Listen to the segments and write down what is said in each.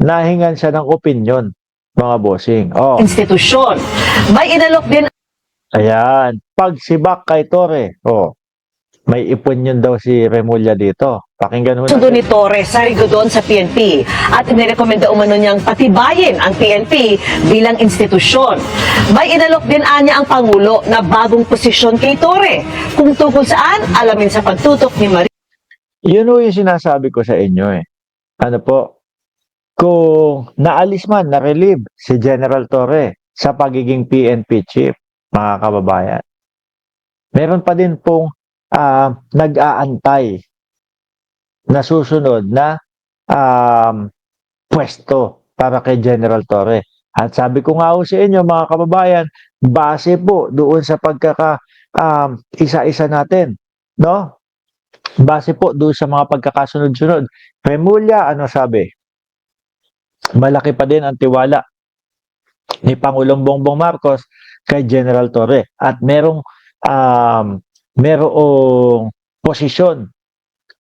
nahingan siya ng opinyon, mga bossing. Oh, institusyon. May inalok din ayan. Pagsibak kay Torre. Oh, may ipon yun daw si Remulla dito. Pakinggan mo sundo natin. ni Torres sa Rigodon sa PNP at inirekomenda umano niyang patibayin ang PNP bilang institusyon. May inalok din anya ang Pangulo na bagong posisyon kay Torre. Kung tungkol saan, alamin sa pagtutok ni Marie. Yun o yung sinasabi ko sa inyo eh. Ano po? Kung naalis man, na-relieve si General Torre sa pagiging PNP chief, mga kababayan. Meron pa din pong nag-aantay na susunod na pwesto para kay General Torre. At sabi ko nga ho sa inyo mga kababayan, base po doon sa isa-isa natin, no? Base po doon sa mga pagkakasunod-sunod. Remulla, ano sabi? Malaki pa din ang tiwala ni Pangulong Bongbong Marcos kay General Torre. At merong posisyon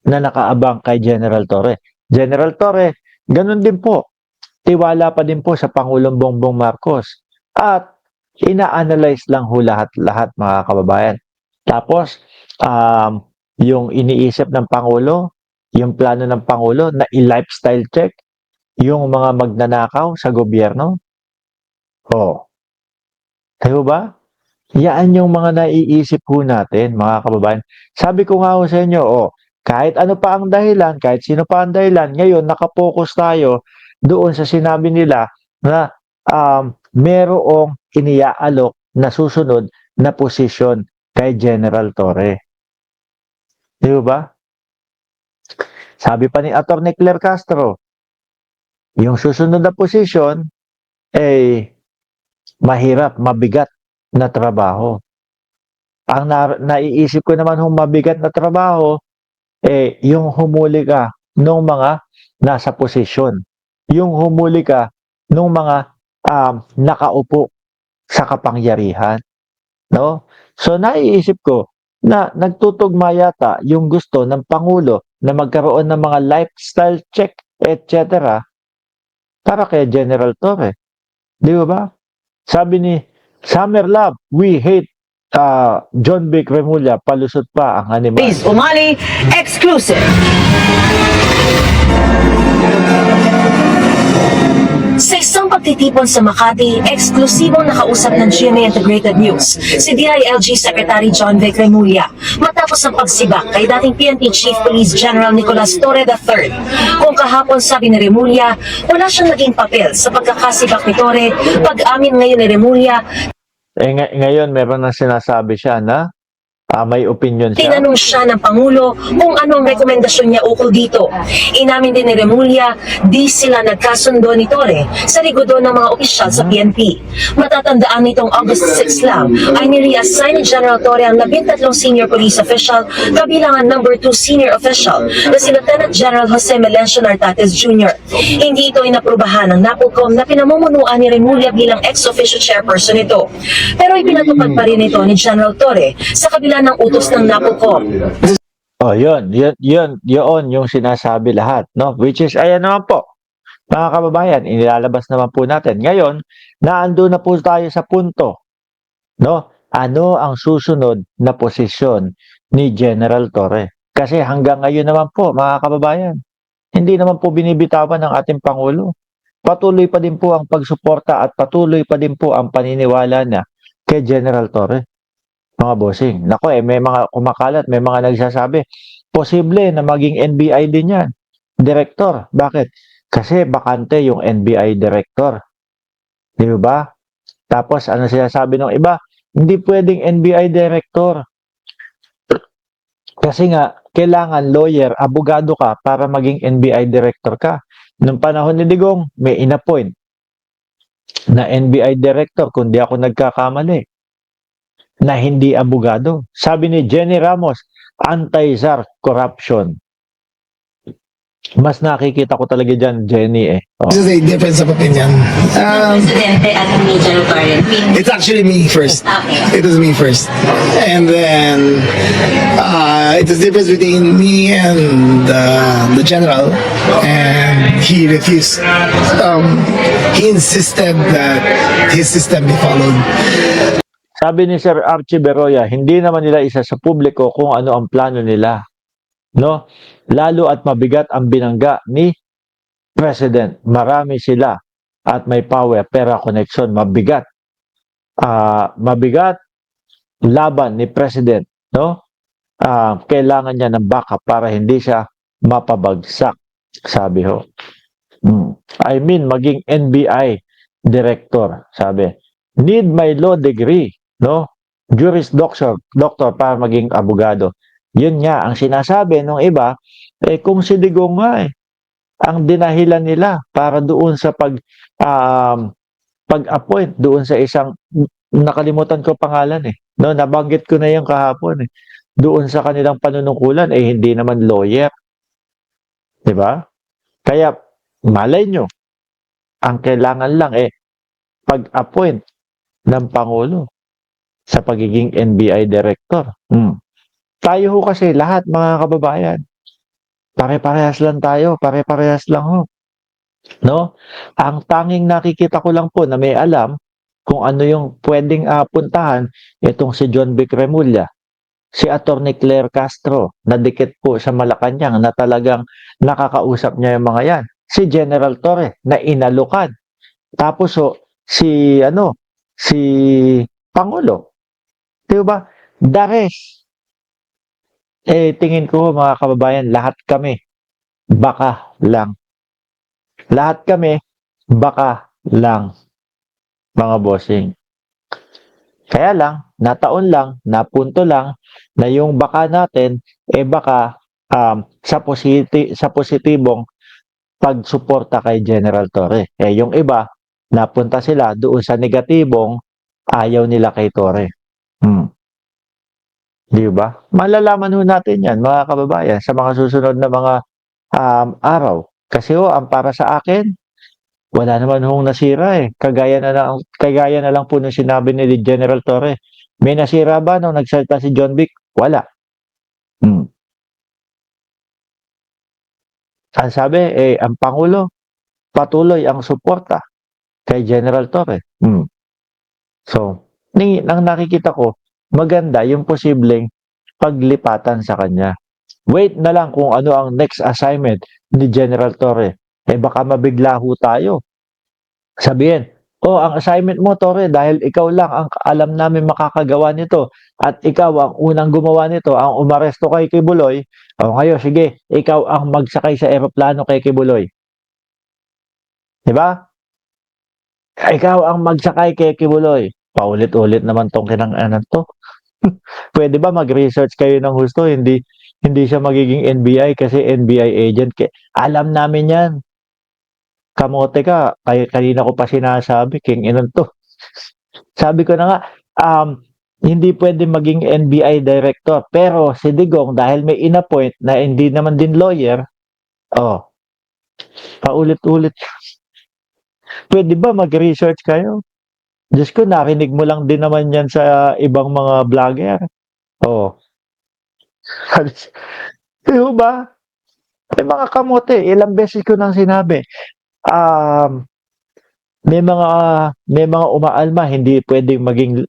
na nakaabang kay General Torre. General Torre, ganun din po. Tiwala pa din po sa Pangulong Bongbong Marcos. At ina-analyze lang ho lahat mga kababayan. Tapos, yung iniisip ng Pangulo, yung plano ng Pangulo na i-lifestyle check, yung mga magnanakaw sa gobyerno. Oh. Tayo ba? Yan yung mga naiisip ho natin, mga kababayan. Sabi ko nga ho sa inyo, kahit ano pa ang dahilan, kahit sino pa ang dahilan, ngayon nakapokus tayo doon sa sinabi nila na merong iniaalok na susunod na posisyon kay General Torre. Di ba? Sabi pa ni Atty. Claire Castro, yung susunod na posisyon ay mahirap, mabigat na trabaho. Ang naiisip ko naman mabigat na trabaho, yung humuli ka nung mga nasa posisyon. Yung humuli ka nung mga nakaupo sa kapangyarihan. No? So naiisip ko na nagtutugma yata yung gusto ng Pangulo na magkaroon ng mga lifestyle check, etc. para kay General Torre. Di ba? Sabi ni Summer Love, we hate John Vic Remulla, palusot pa ang animal. Please, Umali, exclusive. Sa isang pagtitipon sa Makati, eksklusibong nakausap ng GMA Integrated News si DILG Secretary John Vic Remulla matapos ang pagsibak kay dating PNP Chief Police General Nicolas Torre III. Kung kahapon sabi ni Remulla, wala siyang naging papel sa pagkakasibak ni Torre, pag-amin ngayon ni Remulla, ngayon meron na sinasabi siya na may opinion siya. tinanong siya ng Pangulo kung anong rekomendasyon niya ukol dito. Inamin din ni Remulla, di sila nagkasundo ni Torre sa rigodon ng mga opisyal sa PNP. Matatandaan nitong August 6 lang ay ni-reassign ni General Torre ang 13 senior police official kabilang ang number 2 senior official na si Lieutenant General Jose Melencio Nartates Jr. Hindi ito inaprubahan ng NAPOLCOM na pinamumunuan ni Remulla bilang ex-officio chairperson nito. Pero ipinatupad pa rin ito ni General Torre sa kabila ng utos ng NAPOLCOM. Yun yung sinasabi lahat, no? Which is, ayan naman po, mga kababayan, inilalabas naman po natin. Ngayon, naando na po tayo sa punto, no? Ano ang susunod na posisyon ni General Torre? Kasi hanggang ngayon naman po, mga kababayan, hindi naman po binibitawan ng ating Pangulo. Patuloy pa din po ang pagsuporta at patuloy pa din po ang paniniwala niya kay General Torre. Mga bossing. Nako may mga kumakalat, may mga nagsasabi, posible na maging NBI din yan. Director. Bakit? Kasi bakante yung NBI director. Di ba? Tapos, ano sinasabi ng iba? Hindi pwedeng NBI director. Kasi nga, kailangan lawyer, abogado ka para maging NBI director ka. Noong panahon ni Digong, may inappoint na NBI director, kung di ako nagkakamali, na hindi abogado. Sabi ni Jenny Ramos, anti-ZAR corruption. Mas nakikita ko talaga dyan, Jenny eh. Oh. This is a difference of opinion. Presidente at Media Notorian. It's actually me first. Okay. It was me first. And then it was difference between me and the general. And he refused. He insisted that his system be followed. Sabi ni Sir Archie Beroya, hindi naman nila isa sa publiko kung ano ang plano nila. No? Lalo at mabigat ang binangga ni President. Marami sila at may power, pera, connection, mabigat. Mabigat laban ni President, no? Kailangan niya ng backup para hindi siya mapabagsak, sabi ho. I mean, maging NBI director, sabi. Need my law degree, no? Juris doctor para maging abogado. Yun nga, ang sinasabi ng iba, kung si Digong nga ang dinahilan nila para doon sa pag-appoint doon sa isang, nakalimutan ko pangalan no? Nabanggit ko na yung kahapon doon sa kanilang panunungkulan, hindi naman lawyer. Diba? Kaya, malay nyo, ang kailangan lang pag-appoint ng Pangulo sa pagiging NBI director. Tayo ho kasi lahat mga kababayan, pare-parehas lang tayo, pare-parehas lang ho. No? Ang tanging nakikita ko lang po na may alam kung ano yung pwedeng puntahan, itong si John Vic Remulla, si Attorney Claire Castro, na dikit po sa Malacanang na talagang nakakausap niya yung mga yan. Si General Torre na inalukan. Tapos si Pangulo. Diba? The rest, tingin ko mga kababayan, lahat kami, baka lang. Lahat kami, baka lang, mga bossing. Kaya lang, nataon lang, napunto lang, na yung baka natin, baka sa positibong pagsuporta kay General Torre. Yung iba, napunta sila doon sa negatibong ayaw nila kay Torre. Di ba? Malalaman ho natin yan, mga kababayan, sa mga susunod na mga araw. Kasi ang para sa akin, wala naman hong nasira Kagaya na lang po nung sinabi ni General Torre. May nasira ba nung nagsalita si John Vic? Wala. Ang sabi, ang Pangulo, patuloy ang suporta kay General Torre. So, nang nakikita ko, maganda yung posibleng paglipatan sa kanya. Wait na lang kung ano ang next assignment ni General Torre. Baka mabigla ho tayo. Sabihin, ang assignment mo, Torre, dahil ikaw lang ang alam namin makakagawa nito at ikaw ang unang gumawa nito, ang umaresto kay Kibuloy, ngayon, sige, ikaw ang magsakay sa eroplano kay Kibuloy. Diba? Ikaw ang magsakay kay Kibuloy. Paulit-ulit naman tong kinang-anan to. Pwede ba mag-research kayo ng husto? Hindi siya magiging NBI kasi NBI agent. Alam namin yan. Kamote ka. Kanina ko pa sinasabi, king inan to. Sabi ko na nga, hindi pwede maging NBI director. Pero si Digong, dahil may inappoint na hindi naman din lawyer, paulit-ulit. Pwede ba mag-research kayo? Diyos ko, narinig mo lang din naman yan sa ibang mga vlogger. Diyo ba? Mga kamote, ilang beses ko nang sinabi. May mga umaalma, hindi pwedeng maging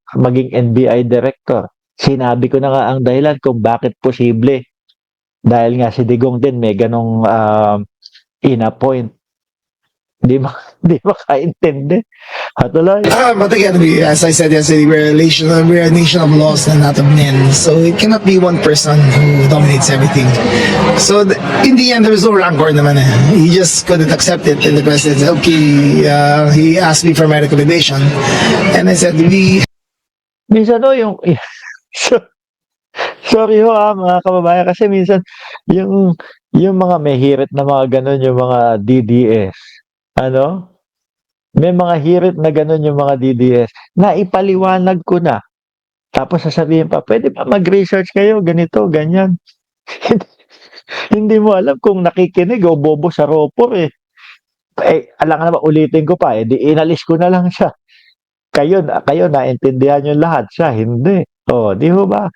NBI director. Sinabi ko na nga ang dahilan kung bakit posible. Dahil nga si Digong din may ganong in-appoint. Di makaintindi. Hatuloy. But again, as I said yesterday, we're a nation of laws and not of men. So it cannot be one person who dominates everything. So in the end, there was no rancor naman. He just couldn't accept it. And the president said, okay, he asked me for my recommendation. And I said, Minsan yung... Sorry ho mga kababayan, kasi minsan yung mga may hirit na mga ganun, yung mga DDS. May mga hirit na ganun yung mga DDS. Naipaliwanag ko na. Tapos sasabihin pa, pwede ba mag-research kayo? Ganito, ganyan. Hindi mo alam kung nakikinig o bobo sa ropor eh. Alam nga naman, ulitin ko pa, di inalis ko na lang siya. Kayo naintindihan yung lahat, siya hindi. O, di ho ba?